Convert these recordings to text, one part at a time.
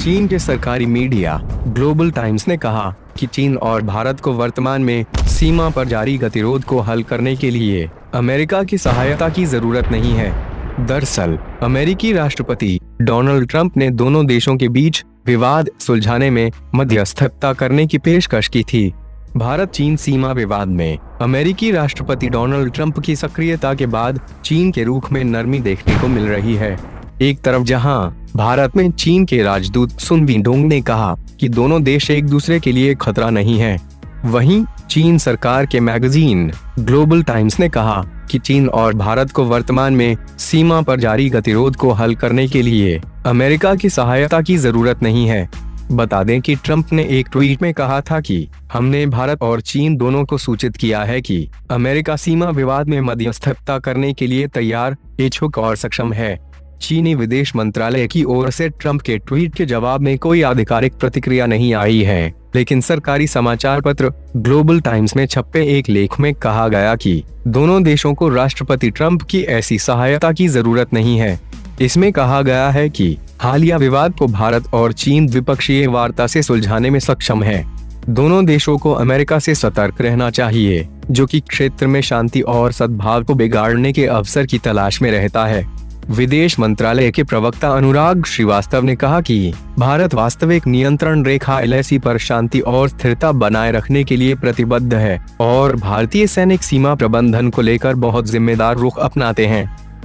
चीन के सरकारी मीडिया ग्लोबल टाइम्स ने कहा कि चीन और भारत को वर्तमान में सीमा पर जारी गतिरोध को हल करने के लिए अमेरिका की सहायता की जरूरत नहीं है। दरअसल अमेरिकी राष्ट्रपति डोनाल्ड ट्रंप ने दोनों देशों के बीच विवाद सुलझाने में मध्यस्थता करने की पेशकश की थी। भारत चीन सीमा विवाद में अमेरिकी राष्ट्रपति डोनाल्ड ट्रंप की सक्रियता के बाद चीन के रुख में नरमी देखने को मिल रही है। एक तरफ जहां भारत में चीन के राजदूत सुन विडोंग ने कहा कि दोनों देश एक दूसरे के लिए खतरा नहीं है, वहीं चीन सरकार के मैगजीन ग्लोबल टाइम्स ने कहा कि चीन और भारत को वर्तमान में सीमा पर जारी गतिरोध को हल करने के लिए अमेरिका की सहायता की जरूरत नहीं है। बता दें कि ट्रंप ने एक ट्वीट में कहा था कि हमने भारत और चीन दोनों को सूचित किया है कि अमेरिका सीमा विवाद में मध्यस्थता करने के लिए तैयार, इच्छुक और सक्षम है। चीनी विदेश मंत्रालय की ओर से ट्रंप के ट्वीट के जवाब में कोई आधिकारिक प्रतिक्रिया नहीं आई है, लेकिन सरकारी समाचार पत्र ग्लोबल टाइम्स में छपे एक लेख में कहा गया कि दोनों देशों को राष्ट्रपति ट्रंप की ऐसी सहायता की जरूरत नहीं है। इसमें कहा गया है कि हालिया विवाद को भारत और चीन द्विपक्षीय वार्ता से सुलझाने में सक्षम है। दोनों देशों को अमेरिका से सतर्क रहना चाहिए, जो कि क्षेत्र में शांति और सद्भाव को बिगाड़ने के अवसर की तलाश में रहता है। विदेश मंत्रालय के प्रवक्ता अनुराग श्रीवास्तव ने कहा कि भारत वास्तविक नियंत्रण रेखा एलएसी पर शांति और स्थिरता बनाए रखने के लिए प्रतिबद्ध है और भारतीय सैनिक सीमा प्रबंधन को लेकर बहुत जिम्मेदार रुख अपनाते हैं।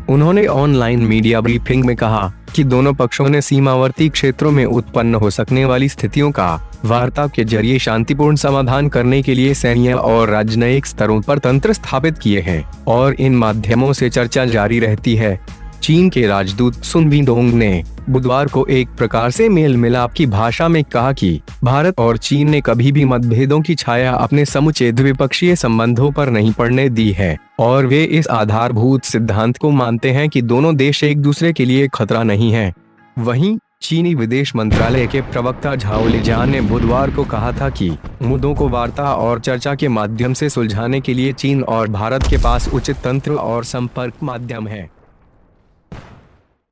उन्होंने ऑनलाइन मीडिया ब्रीफिंग में कहा कि दोनों पक्षों ने सीमावर्ती क्षेत्रों में उत्पन्न हो सकने वाली स्थितियों का वार्ता के जरिए शांतिपूर्ण समाधान करने के लिए सैन्य और राजनयिक स्तरों पर तंत्र स्थापित किए हैं और इन माध्यमों से चर्चा जारी रहती है। चीन के राजदूत सुन विडोंग ने बुधवार को एक प्रकार से मेल मिलाप की भाषा में कहा कि भारत और चीन ने कभी भी मतभेदों की छाया अपने समूचे द्विपक्षीय संबंधों पर नहीं पड़ने दी है और वे इस आधारभूत सिद्धांत को मानते हैं कि दोनों देश एक दूसरे के लिए खतरा नहीं है। वहीं चीनी विदेश मंत्रालय के प्रवक्ता झाओ लिजियान ने बुधवार को कहा था कि मुद्दों को वार्ता और चर्चा के माध्यम से सुलझाने के लिए चीन और भारत के पास उचित तंत्र और संपर्क माध्यम है।